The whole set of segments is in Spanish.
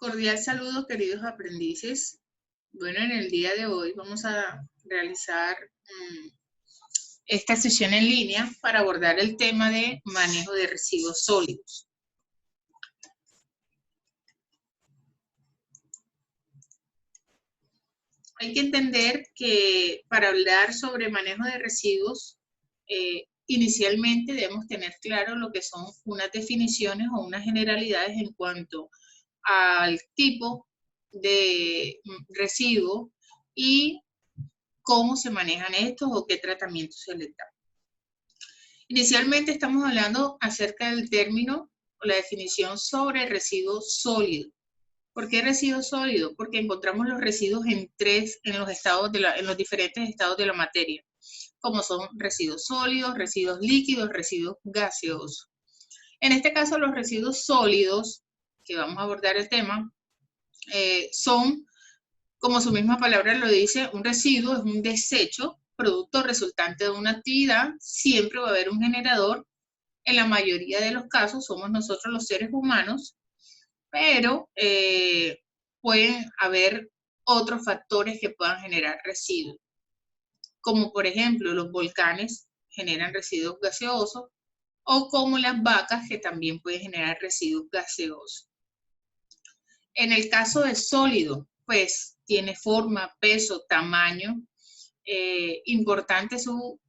Cordial saludo, queridos aprendices. Bueno, en el día de hoy vamos a realizar esta sesión en línea para abordar el tema de manejo de residuos sólidos. Hay que entender que para hablar sobre manejo de residuos, inicialmente debemos tener claro lo que son unas definiciones o unas generalidades en cuanto al tipo de residuo y cómo se manejan estos o qué tratamiento se les da. Inicialmente estamos hablando acerca del término o la definición sobre residuo sólido. ¿Por qué residuo sólido? Porque encontramos los residuos en los diferentes estados de la materia, como son residuos sólidos, residuos líquidos, residuos gaseosos. En este caso, los residuos sólidos, que vamos a abordar el tema, son, como su misma palabra lo dice, un residuo es un desecho, producto resultante de una actividad. Siempre va a haber un generador. En la mayoría de los casos somos nosotros los seres humanos, pero pueden haber otros factores que puedan generar residuos, como por ejemplo los volcanes generan residuos gaseosos, o como las vacas que también pueden generar residuos gaseosos. En el caso de sólido, pues tiene forma, peso, tamaño, importante su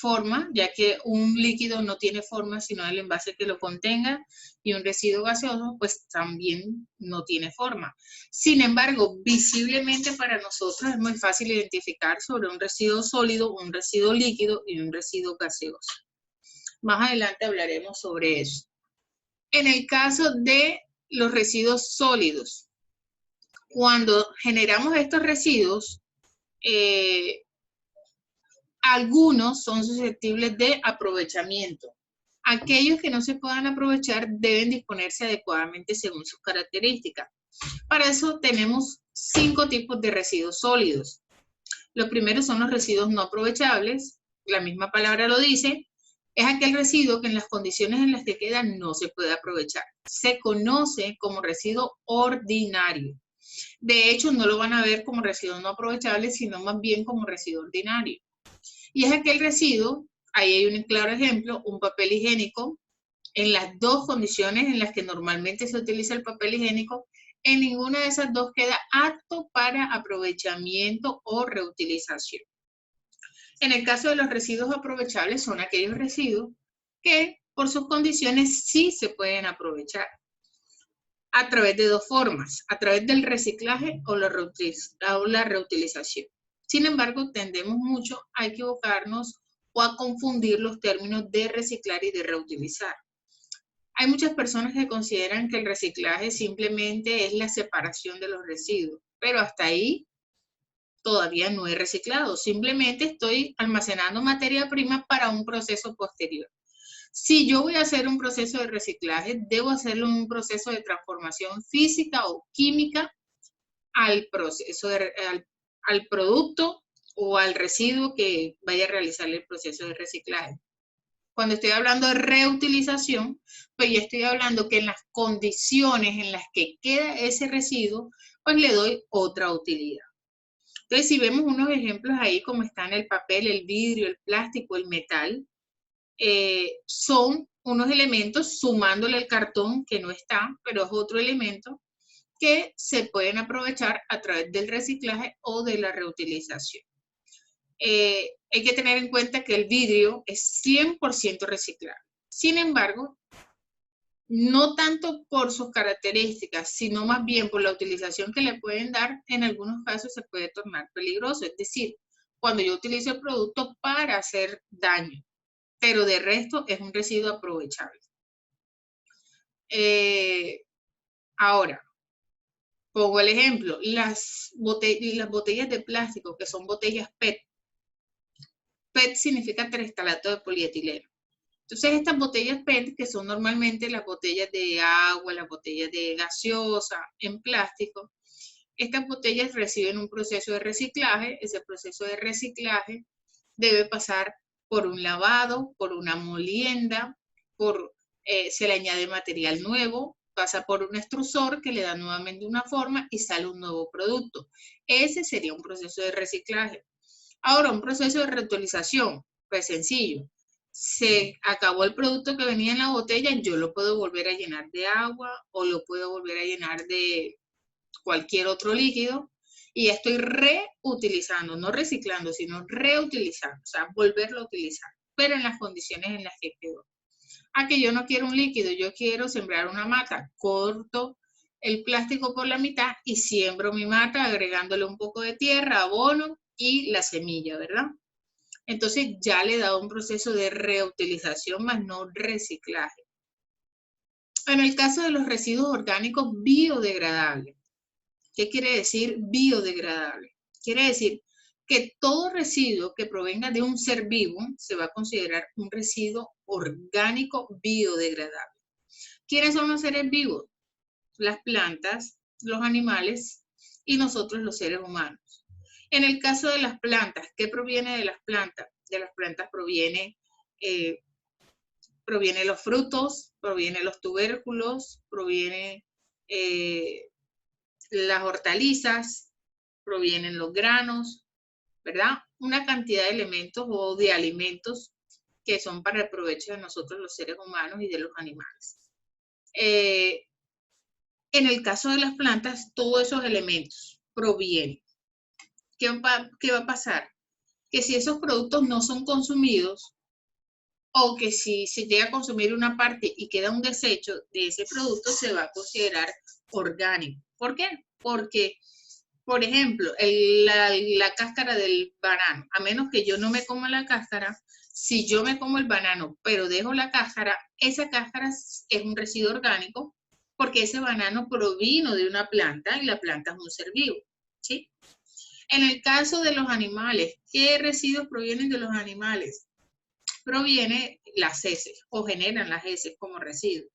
forma, ya que un líquido no tiene forma sino el envase que lo contenga, y un residuo gaseoso pues también no tiene forma. Sin embargo, visiblemente para nosotros es muy fácil identificar sobre un residuo sólido, un residuo líquido y un residuo gaseoso. Más adelante hablaremos sobre eso. En el caso de los residuos sólidos, cuando generamos estos residuos, algunos son susceptibles de aprovechamiento. Aquellos que no se puedan aprovechar deben disponerse adecuadamente según sus características. Para eso tenemos 5 tipos de residuos sólidos. Los primeros son los residuos no aprovechables. La misma palabra lo dice. Es aquel residuo que en las condiciones en las que queda no se puede aprovechar. Se conoce como residuo ordinario. De hecho, no lo van a ver como residuo no aprovechable, sino más bien como residuo ordinario. Y es aquel residuo, ahí hay un claro ejemplo, un papel higiénico. En las dos condiciones en las que normalmente se utiliza el papel higiénico, en ninguna de esas dos queda apto para aprovechamiento o reutilización. En el caso de los residuos aprovechables, son aquellos residuos que por sus condiciones sí se pueden aprovechar a través de dos formas, a través del reciclaje o la reutilización. Sin embargo, tendemos mucho a equivocarnos o a confundir los términos de reciclar y de reutilizar. Hay muchas personas que consideran que el reciclaje simplemente es la separación de los residuos, pero hasta ahí todavía no he reciclado, simplemente estoy almacenando materia prima para un proceso posterior. Si yo voy a hacer un proceso de reciclaje, debo hacerlo en un proceso de transformación física o química al producto o al residuo que vaya a realizar el proceso de reciclaje. Cuando estoy hablando de reutilización, pues ya estoy hablando que en las condiciones en las que queda ese residuo, pues le doy otra utilidad. Entonces, si vemos unos ejemplos ahí, como están el papel, el vidrio, el plástico, el metal, son unos elementos, sumándole el cartón, que no está, pero es otro elemento, que se pueden aprovechar a través del reciclaje o de la reutilización. Hay que tener en cuenta que el vidrio es 100% reciclable. Sin embargo, no tanto por sus características, sino más bien por la utilización que le pueden dar, en algunos casos se puede tornar peligroso. Es decir, cuando yo utilizo el producto para hacer daño, pero de resto es un residuo aprovechable. Ahora, pongo el ejemplo, las botellas de plástico, que son botellas PET. PET significa terestalato de polietileno. Entonces, estas botellas PET, que son normalmente las botellas de agua, las botellas de gaseosa en plástico, estas botellas reciben un proceso de reciclaje. Ese proceso de reciclaje debe pasar por un lavado, por una molienda, se le añade material nuevo, pasa por un extrusor que le da nuevamente una forma y sale un nuevo producto. Ese sería un proceso de reciclaje. Ahora, un proceso de reutilización, pues sencillo. Se acabó el producto que venía en la botella, yo lo puedo volver a llenar de agua o lo puedo volver a llenar de cualquier otro líquido y estoy reutilizando, no reciclando, sino reutilizando, o sea, volverlo a utilizar, pero en las condiciones en las que quedó. Que yo no quiero un líquido, yo quiero sembrar una mata, corto el plástico por la mitad y siembro mi mata agregándole un poco de tierra, abono y la semilla, ¿verdad? Entonces ya le he dado un proceso de reutilización más no reciclaje. En el caso de los residuos orgánicos biodegradables, ¿qué quiere decir biodegradable? Quiere decir que todo residuo que provenga de un ser vivo se va a considerar un residuo orgánico biodegradable. ¿Quiénes son los seres vivos? Las plantas, los animales y nosotros los seres humanos. En el caso de las plantas, ¿qué proviene de las plantas? De las plantas proviene los frutos, proviene los tubérculos, proviene las hortalizas, provienen los granos, ¿verdad? Una cantidad de elementos o de alimentos que son para el provecho de nosotros los seres humanos y de los animales. En el caso de las plantas, todos esos elementos provienen. ¿Qué va a pasar? Que si esos productos no son consumidos, o que si se llega a consumir una parte y queda un desecho de ese producto, se va a considerar orgánico. ¿Por qué? Porque, por ejemplo, la cáscara del banano, a menos que yo no me coma la cáscara, si yo me como el banano, pero dejo la cáscara, esa cáscara es un residuo orgánico, porque ese banano provino de una planta y la planta es un ser vivo, ¿sí? En el caso de los animales, ¿qué residuos provienen de los animales? Proviene las heces o generan las heces como residuos.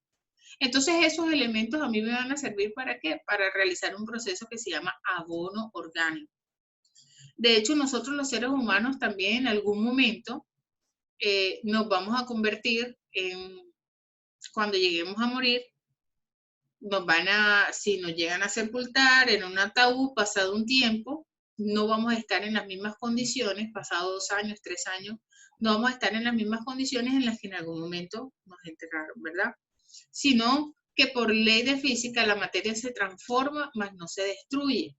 Entonces esos elementos a mí me van a servir ¿para qué? Para realizar un proceso que se llama abono orgánico. De hecho, nosotros los seres humanos también en algún momento nos vamos a convertir en, cuando lleguemos a morir, si nos llegan a sepultar en un ataúd pasado un tiempo, no vamos a estar en las mismas condiciones, pasado 2 años, 3 años, no vamos a estar en las mismas condiciones en las que en algún momento nos enterraron, ¿verdad? Sino que por ley de física la materia se transforma, mas no se destruye.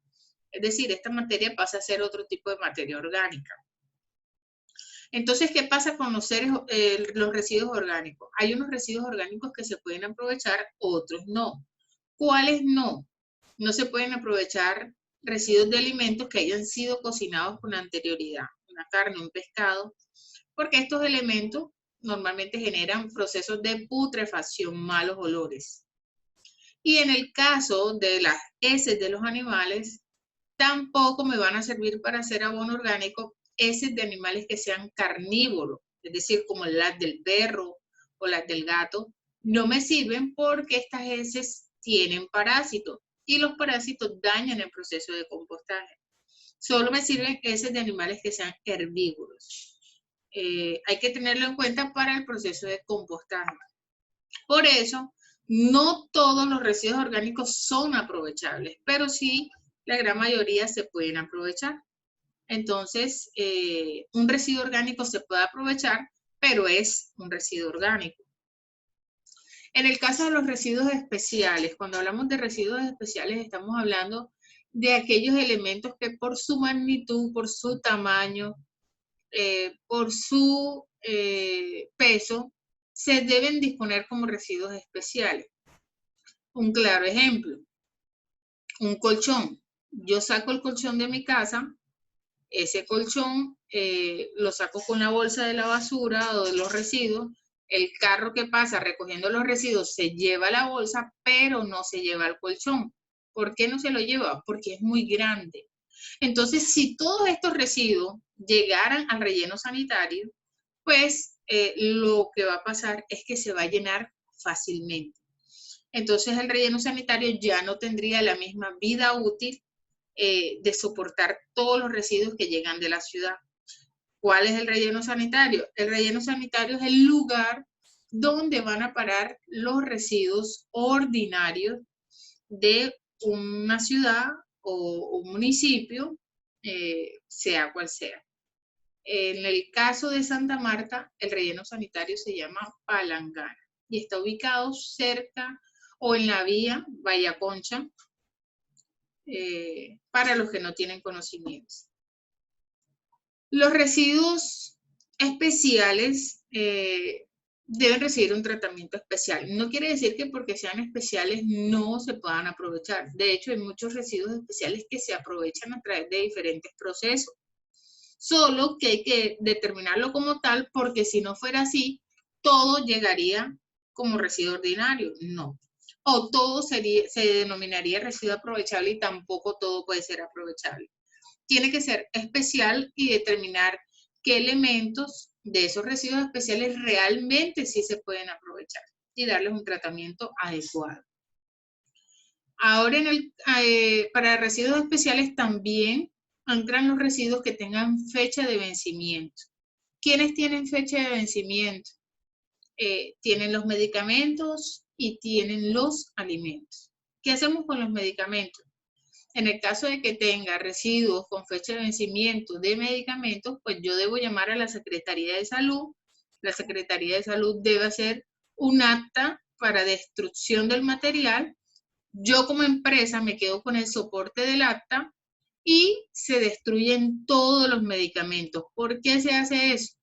Es decir, esta materia pasa a ser otro tipo de materia orgánica. Entonces, ¿qué pasa con los residuos orgánicos? Hay unos residuos orgánicos que se pueden aprovechar, otros no. ¿Cuáles no? No se pueden aprovechar residuos de alimentos que hayan sido cocinados con anterioridad, una carne, un pescado, porque estos elementos normalmente generan procesos de putrefacción, malos olores. Y en el caso de las heces de los animales, tampoco me van a servir para hacer abono orgánico heces de animales que sean carnívoros, es decir, como las del perro o las del gato, no me sirven porque estas heces tienen parásitos y los parásitos dañan el proceso de compostaje. Solo me sirven heces de animales que sean herbívoros. Hay que tenerlo en cuenta para el proceso de compostaje. Por eso, no todos los residuos orgánicos son aprovechables, pero sí la gran mayoría se pueden aprovechar. Entonces, un residuo orgánico se puede aprovechar, pero es un residuo orgánico. En el caso de los residuos especiales, cuando hablamos de residuos especiales, estamos hablando de aquellos elementos que por su magnitud, por su tamaño, por su peso, se deben disponer como residuos especiales. Un claro ejemplo, un colchón. Yo saco el colchón de mi casa, ese colchón lo saco con la bolsa de la basura o de los residuos, el carro que pasa recogiendo los residuos se lleva la bolsa, pero no se lleva el colchón. ¿Por qué no se lo lleva? Porque es muy grande. Entonces, si todos estos residuos llegaran al relleno sanitario, pues lo que va a pasar es que se va a llenar fácilmente. Entonces, el relleno sanitario ya no tendría la misma vida útil de soportar todos los residuos que llegan de la ciudad. ¿Cuál es el relleno sanitario? El relleno sanitario es el lugar ¿dónde van a parar los residuos ordinarios de una ciudad o un municipio, sea cual sea? En el caso de Santa Marta, el relleno sanitario se llama Palangana y está ubicado cerca o en la vía Bahía Concha, para los que no tienen conocimientos. Los residuos especiales deben recibir un tratamiento especial. No quiere decir que porque sean especiales no se puedan aprovechar. De hecho, hay muchos residuos especiales que se aprovechan a través de diferentes procesos. Solo que hay que determinarlo como tal, porque si no fuera así, todo llegaría como residuo ordinario. No. O todo se denominaría residuo aprovechable y tampoco todo puede ser aprovechable. Tiene que ser especial y determinar qué elementos de esos residuos especiales realmente sí se pueden aprovechar y darles un tratamiento adecuado. Ahora, para residuos especiales también entran los residuos que tengan fecha de vencimiento. ¿Quiénes tienen fecha de vencimiento? Tienen los medicamentos y tienen los alimentos. ¿Qué hacemos con los medicamentos? En el caso de que tenga residuos con fecha de vencimiento de medicamentos, pues yo debo llamar a la Secretaría de Salud. La Secretaría de Salud debe hacer un acta para destrucción del material. Yo como empresa me quedo con el soporte del acta y se destruyen todos los medicamentos. ¿Por qué se hace eso?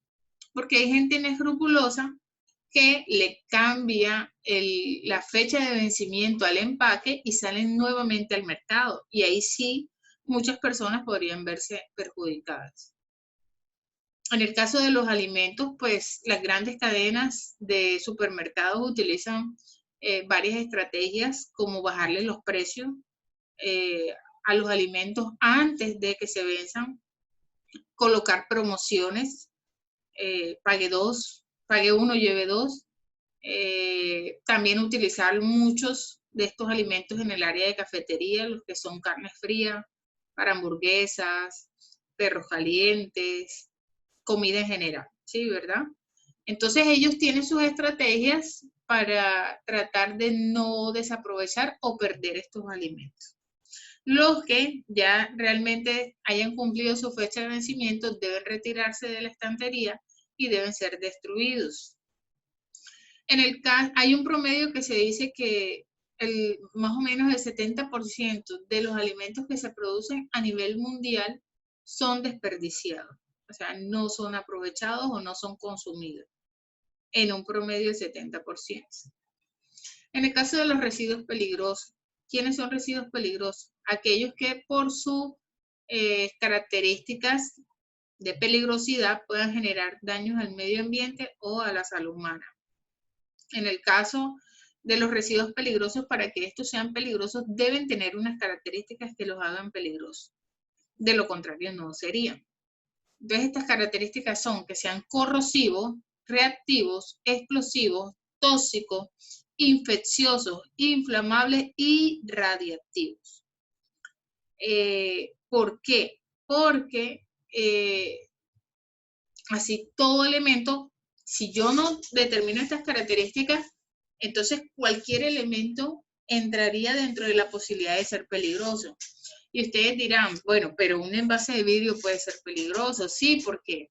Porque hay gente inescrupulosa que le cambia la fecha de vencimiento al empaque y salen nuevamente al mercado. Y ahí sí, muchas personas podrían verse perjudicadas. En el caso de los alimentos, pues las grandes cadenas de supermercados utilizan varias estrategias como bajarle los precios a los alimentos antes de que se venzan, colocar promociones, pague uno, lleve dos. También utilizar muchos de estos alimentos en el área de cafetería, los que son carnes frías, para hamburguesas, perros calientes, comida en general, ¿sí? ¿Verdad? Entonces ellos tienen sus estrategias para tratar de no desaprovechar o perder estos alimentos. Los que ya realmente hayan cumplido su fecha de vencimiento deben retirarse de la estantería y deben ser destruidos. Hay un promedio que se dice que más o menos el 70% de los alimentos que se producen a nivel mundial son desperdiciados. O sea, no son aprovechados o no son consumidos. En un promedio del 70%. En el caso de los residuos peligrosos, ¿quiénes son residuos peligrosos? Aquellos que por sus características de peligrosidad puedan generar daños al medio ambiente o a la salud humana. En el caso de los residuos peligrosos, para que estos sean peligrosos, deben tener unas características que los hagan peligrosos. De lo contrario, no serían. Entonces, estas características son que sean corrosivos, reactivos, explosivos, tóxicos, infecciosos, inflamables y radiactivos. ¿Por qué? Porque así todo elemento, si yo no determino estas características, entonces cualquier elemento entraría dentro de la posibilidad de ser peligroso. Y ustedes dirán, bueno, pero un envase de vidrio puede ser peligroso. Sí, porque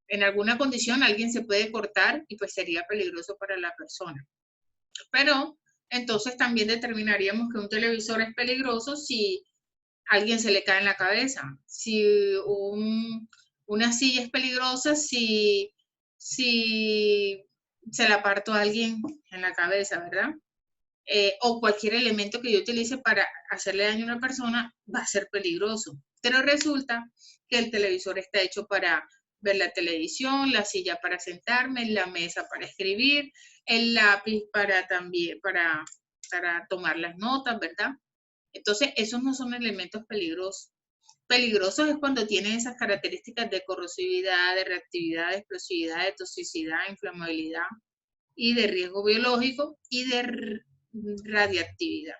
en alguna condición alguien se puede cortar y pues sería peligroso para la persona. Pero entonces también determinaríamos que un televisor es peligroso si a alguien se le cae en la cabeza, si una silla es peligrosa si se la parto a alguien en la cabeza, ¿verdad? O cualquier elemento que yo utilice para hacerle daño a una persona va a ser peligroso. Pero resulta que el televisor está hecho para ver la televisión, la silla para sentarme, la mesa para escribir, el lápiz para tomar las notas, ¿verdad? Entonces, esos no son elementos peligrosos. Peligrosos es cuando tienen esas características de corrosividad, de reactividad, de explosividad, de toxicidad, inflamabilidad y de riesgo biológico y de radiactividad.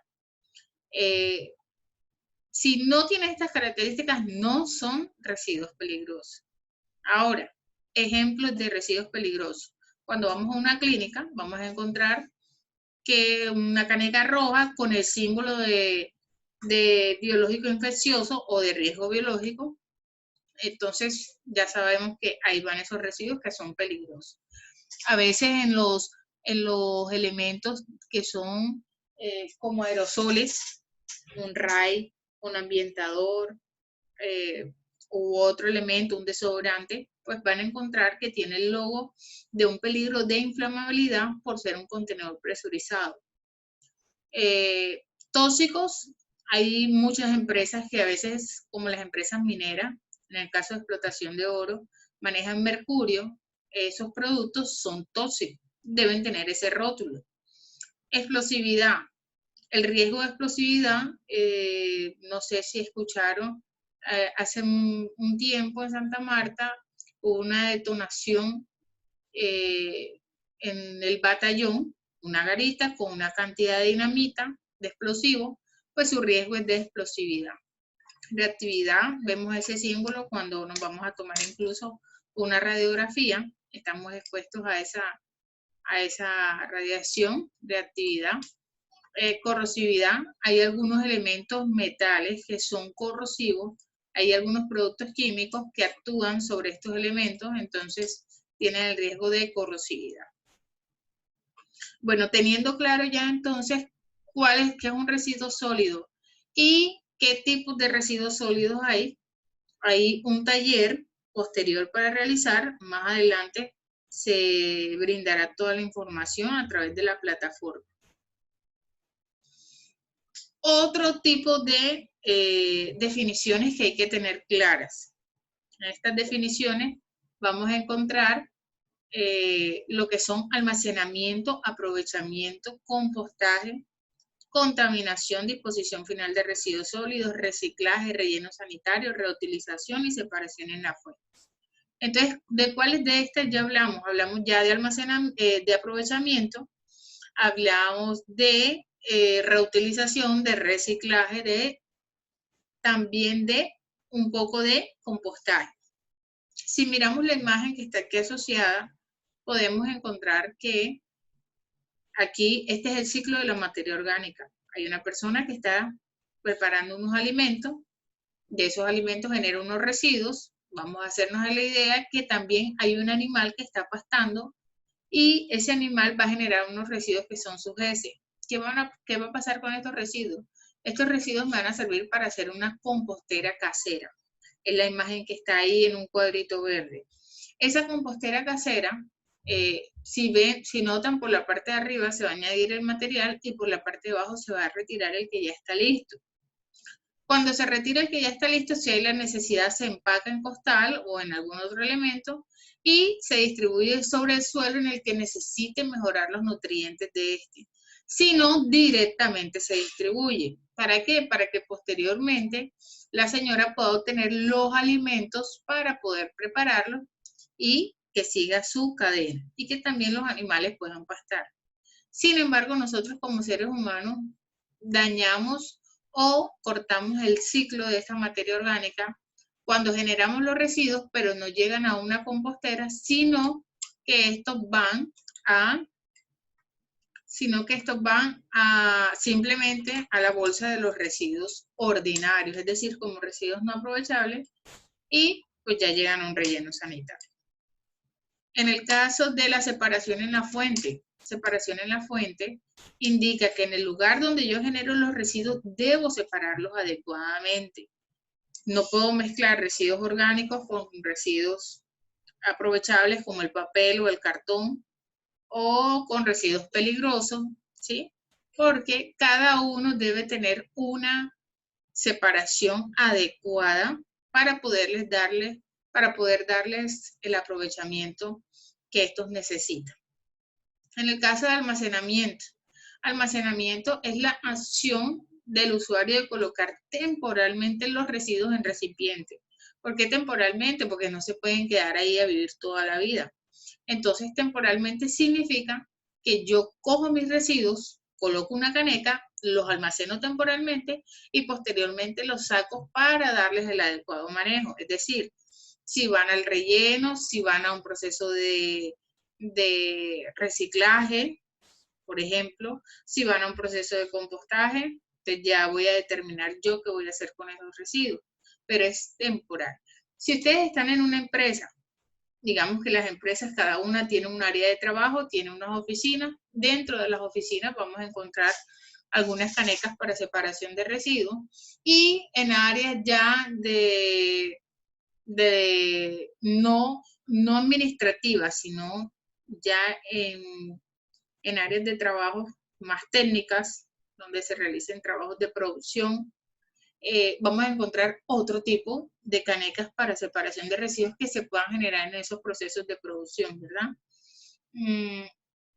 Si no tienen estas características, no son residuos peligrosos. Ahora, ejemplos de residuos peligrosos. Cuando vamos a una clínica, vamos a encontrar que una caneca roja con el símbolo de biológico infeccioso o de riesgo biológico, entonces ya sabemos que ahí van esos residuos que son peligrosos. A veces en los elementos que son como aerosoles, un RAI, un ambientador u otro elemento, un desodorante, pues van a encontrar que tiene el logo de un peligro de inflamabilidad por ser un contenedor presurizado. Tóxicos, hay muchas empresas que a veces, como las empresas mineras, en el caso de explotación de oro, manejan mercurio. Esos productos son tóxicos, deben tener ese rótulo. Explosividad. El riesgo de explosividad, no sé si escucharon, hace un tiempo en Santa Marta hubo una detonación en el batallón, una garita con una cantidad de dinamita, de explosivo, pues su riesgo es de explosividad. Reactividad, vemos ese símbolo cuando nos vamos a tomar incluso una radiografía, estamos expuestos a esa radiación de actividad. Corrosividad, hay algunos elementos metales que son corrosivos, hay algunos productos químicos que actúan sobre estos elementos, entonces tienen el riesgo de corrosividad. Bueno, teniendo claro ya entonces qué es un residuo sólido y qué tipos de residuos sólidos hay un taller posterior para realizar, más adelante se brindará toda la información a través de la plataforma. Otro tipo de definiciones que hay que tener claras. En estas definiciones vamos a encontrar lo que son almacenamiento, aprovechamiento, compostaje, contaminación, disposición final de residuos sólidos, reciclaje, relleno sanitario, reutilización y separación en la fuente. Entonces, ¿de cuáles de estas ya hablamos? Hablamos ya de almacenamiento, de aprovechamiento, hablamos de reutilización, de reciclaje, también de un poco de compostaje. Si miramos la imagen que está aquí asociada, podemos encontrar que aquí este es el ciclo de la materia orgánica. Hay una persona que está preparando unos alimentos, de esos alimentos genera unos residuos, vamos a hacernos la idea que también hay un animal que está pastando y ese animal va a generar unos residuos que son sus heces. ¿Qué va a pasar con estos residuos? Estos residuos van a servir para hacer una compostera casera. Es la imagen que está ahí en un cuadrito verde. Esa compostera casera, si notan, por la parte de arriba se va a añadir el material y por la parte de abajo se va a retirar el que ya está listo. Cuando se retira el que ya está listo, si hay la necesidad, se empaca en costal o en algún otro elemento y se distribuye sobre el suelo en el que necesite mejorar los nutrientes de este. Si no, directamente se distribuye. ¿Para qué? Para que posteriormente la señora pueda obtener los alimentos para poder prepararlos y que siga su cadena y que también los animales puedan pastar. Sin embargo, nosotros como seres humanos dañamos o cortamos el ciclo de esta materia orgánica cuando generamos los residuos, pero no llegan a una compostera, sino que estos van simplemente a la bolsa de los residuos ordinarios, es decir, como residuos no aprovechables, y pues ya llegan a un relleno sanitario. En el caso de la separación en la fuente indica que en el lugar donde yo genero los residuos debo separarlos adecuadamente. No puedo mezclar residuos orgánicos con residuos aprovechables como el papel o el cartón o con residuos peligrosos, ¿sí? Porque cada uno debe tener una separación adecuada para poder darles el aprovechamiento que estos necesitan. En el caso de almacenamiento es la acción del usuario de colocar temporalmente los residuos en recipientes. ¿Por qué temporalmente? Porque no se pueden quedar ahí a vivir toda la vida. Entonces, temporalmente significa que yo cojo mis residuos, coloco una caneca, los almaceno temporalmente y posteriormente los saco para darles el adecuado manejo. Es decir, si van al relleno, si van a un proceso de de reciclaje, por ejemplo, si van a un proceso de compostaje, entonces ya voy a determinar yo qué voy a hacer con esos residuos, pero es temporal. Si ustedes están en una empresa, digamos que las empresas cada una tiene un área de trabajo, tiene unas oficinas, dentro de las oficinas vamos a encontrar algunas canecas para separación de residuos y en áreas ya de no administrativas, sino ya en áreas de trabajo más técnicas, donde se realicen trabajos de producción, vamos a encontrar otro tipo de canecas para separación de residuos que se puedan generar en esos procesos de producción, ¿verdad?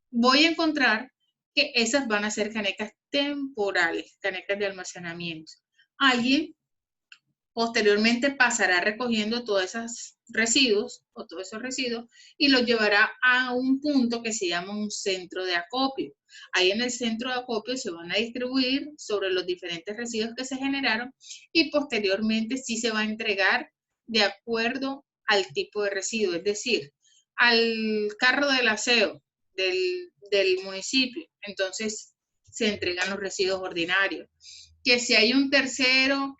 Voy a encontrar que esas van a ser canecas temporales, canecas de almacenamiento. Alguien posteriormente pasará recogiendo todos esos residuos y los llevará a un punto que se llama un centro de acopio. Ahí en el centro de acopio se van a distribuir sobre los diferentes residuos que se generaron y posteriormente sí se va a entregar de acuerdo al tipo de residuo, es decir, al carro del aseo del municipio. Entonces se entregan los residuos ordinarios. Que si hay un tercero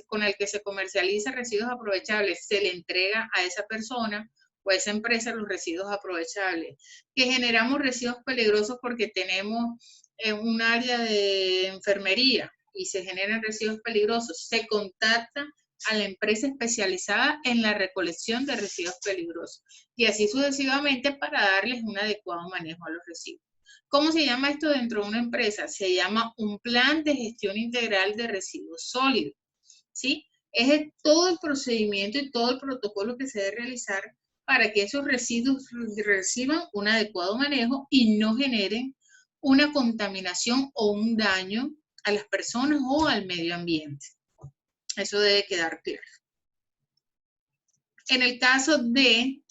con el que se comercializa residuos aprovechables, se le entrega a esa persona o a esa empresa los residuos aprovechables. Que generamos residuos peligrosos porque tenemos un área de enfermería y se generan residuos peligrosos. Se contacta a la empresa especializada en la recolección de residuos peligrosos y así sucesivamente para darles un adecuado manejo a los residuos. ¿Cómo se llama esto dentro de una empresa? Se llama un plan de gestión integral de residuos sólidos, ¿sí? Es todo el procedimiento y todo el protocolo que se debe realizar para que esos residuos reciban un adecuado manejo y no generen una contaminación o un daño a las personas o al medio ambiente. Eso debe quedar claro. En el caso de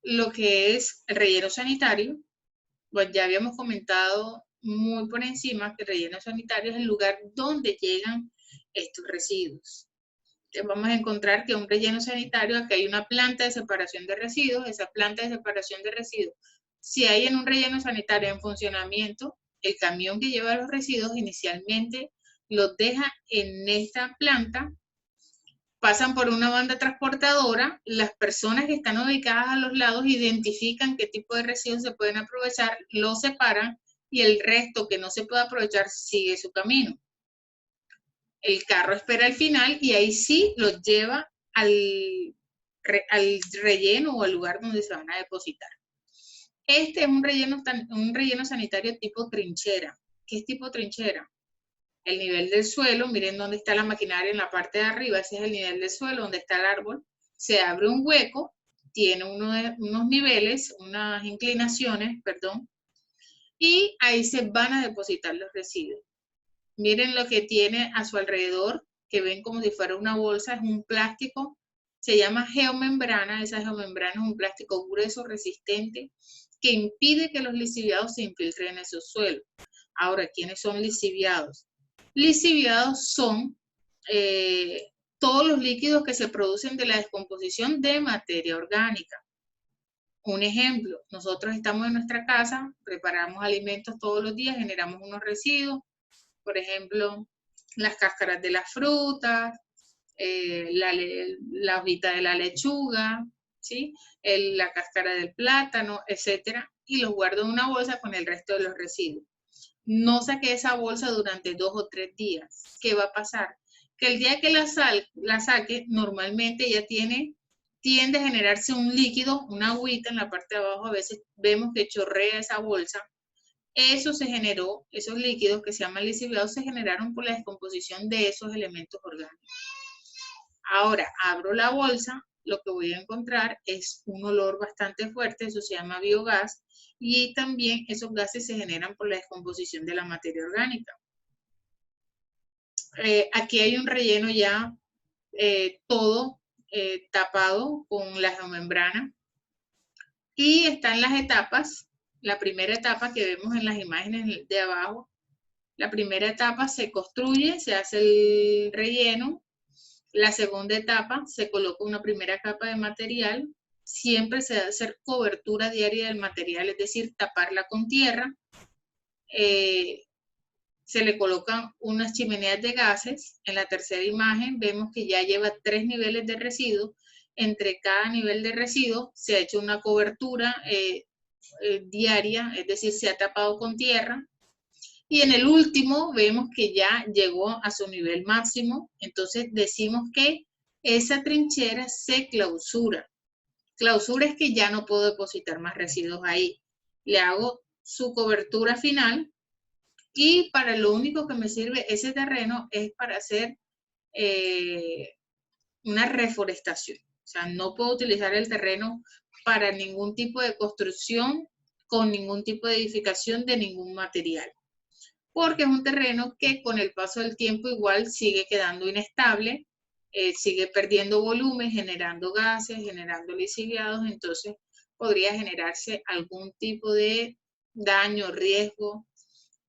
lo que es el relleno sanitario, pues ya habíamos comentado muy por encima que el relleno sanitario es el lugar donde llegan estos residuos. Entonces vamos a encontrar que un relleno sanitario, aquí hay una planta de separación de residuos, esa planta de separación de residuos, si hay en un relleno sanitario en funcionamiento, el camión que lleva los residuos inicialmente los deja en esta planta, pasan por una banda transportadora, las personas que están ubicadas a los lados identifican qué tipo de residuos se pueden aprovechar, los separan y el resto que no se puede aprovechar sigue su camino. El carro espera al final y ahí sí los lleva al relleno o al lugar donde se van a depositar. Este es un relleno sanitario tipo trinchera. ¿Qué es tipo trinchera? El nivel del suelo, miren dónde está la maquinaria en la parte de arriba, ese es el nivel del suelo, donde está el árbol, se abre un hueco, tiene unos niveles, unas inclinaciones, perdón, y ahí se van a depositar los residuos. Miren lo que tiene a su alrededor, que ven como si fuera una bolsa, es un plástico, se llama geomembrana, esa geomembrana es un plástico grueso, resistente, que impide que los lixiviados se infiltren en esos suelos. Ahora, ¿quiénes son lixiviados? Lixiviados son todos los líquidos que se producen de la descomposición de materia orgánica. Un ejemplo, nosotros estamos en nuestra casa, preparamos alimentos todos los días, generamos unos residuos, por ejemplo, las cáscaras de las frutas, la hojita de la lechuga, ¿sí? La cáscara del plátano, etcétera, y los guardo en una bolsa con el resto de los residuos. No saqué esa bolsa durante 2 o 3 días. ¿Qué va a pasar? Que el día que la saque, normalmente ya tiende a generarse un líquido, una agüita en la parte de abajo, a veces vemos que chorrea esa bolsa. Eso se generó, esos líquidos que se llaman lixiviados se generaron por la descomposición de esos elementos orgánicos. Ahora, abro la bolsa, lo que voy a encontrar es un olor bastante fuerte, eso se llama biogás, y también esos gases se generan por la descomposición de la materia orgánica. Aquí hay un relleno ya todo tapado con la geomembrana y están las etapas. La primera etapa que vemos en las imágenes de abajo, la primera etapa se construye, se hace el relleno, La segunda etapa se coloca una primera capa de material. Siempre se debe hacer cobertura diaria del material, es decir, taparla con tierra. Se le colocan unas chimeneas de gases. En la tercera imagen vemos que ya lleva 3 niveles de residuos. Entre cada nivel de residuos se ha hecho una cobertura diaria, es decir, se ha tapado con tierra. Y en el último vemos que ya llegó a su nivel máximo. Entonces decimos que esa trinchera se clausura. Clausura es que ya no puedo depositar más residuos ahí. Le hago su cobertura final. Y para lo único que me sirve ese terreno es para hacer una reforestación. O sea, no puedo utilizar el terreno para ningún tipo de construcción, con ningún tipo de edificación de ningún material. Porque es un terreno que con el paso del tiempo igual sigue quedando inestable, sigue perdiendo volumen, generando gases, generando lixiviados, entonces podría generarse algún tipo de daño, riesgo,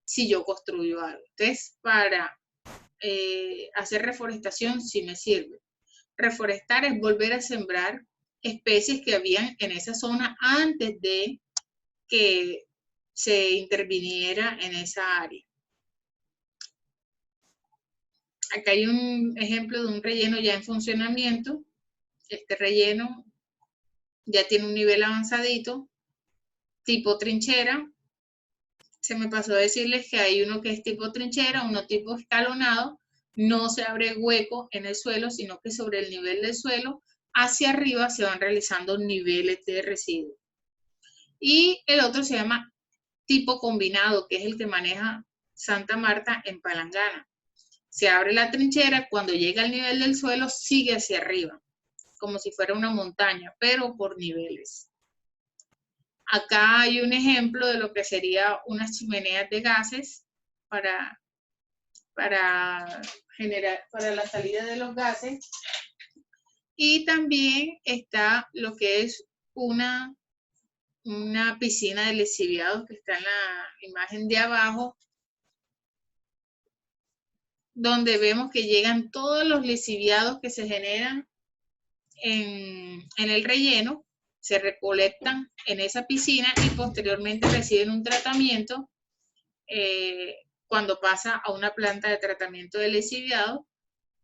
si yo construyo algo. Entonces, para hacer reforestación sí me sirve. Reforestar es volver a sembrar especies que habían en esa zona antes de que se interviniera en esa área. Acá hay un ejemplo de un relleno ya en funcionamiento. Este relleno ya tiene un nivel avanzadito, tipo trinchera. Se me pasó a decirles que hay uno que es tipo trinchera, uno tipo escalonado. No se abre hueco en el suelo, sino que sobre el nivel del suelo, hacia arriba se van realizando niveles de residuos. Y el otro se llama tipo combinado, que es el que maneja Santa Marta en Palangana. Se abre la trinchera, cuando llega al nivel del suelo, sigue hacia arriba, como si fuera una montaña, pero por niveles. Acá hay un ejemplo de lo que sería unas chimeneas de gases para la salida de los gases. Y también está lo que es una piscina de lixiviados que está en la imagen de abajo, donde vemos que llegan todos los lixiviados que se generan en el relleno, se recolectan en esa piscina y posteriormente reciben un tratamiento cuando pasa a una planta de tratamiento de lixiviados.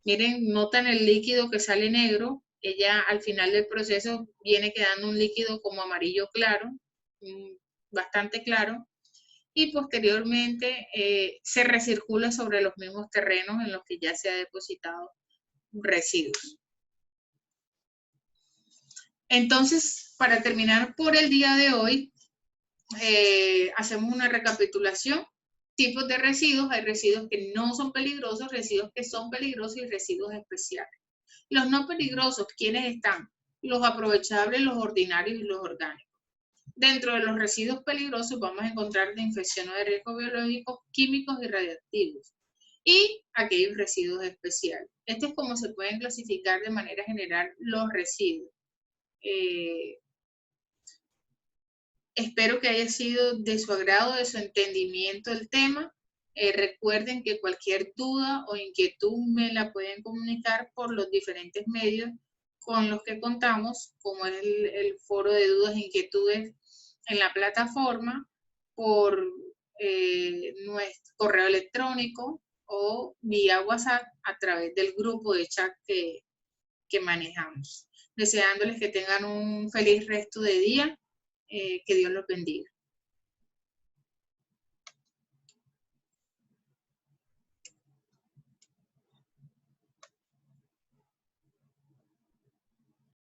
Miren, notan el líquido que sale negro, ella al final del proceso viene quedando un líquido como amarillo claro, bastante claro, y posteriormente se recircula sobre los mismos terrenos en los que ya se ha depositado residuos. Entonces, para terminar por el día de hoy, hacemos una recapitulación. Tipos de residuos: hay residuos que no son peligrosos, residuos que son peligrosos y residuos especiales. Los no peligrosos, ¿quiénes están? Los aprovechables, los ordinarios y los orgánicos. Dentro de los residuos peligrosos vamos a encontrar de infecciones de riesgo biológicos, químicos y radiactivos. Y aquellos residuos especiales. Esto es como se pueden clasificar de manera general los residuos. Espero que haya sido de su agrado, de su entendimiento el tema. Recuerden que cualquier duda o inquietud me la pueden comunicar por los diferentes medios con los que contamos, como es el foro de dudas e inquietudes en la plataforma, por nuestro correo electrónico o vía WhatsApp a través del grupo de chat que manejamos. Deseándoles que tengan un feliz resto de día. Que Dios los bendiga.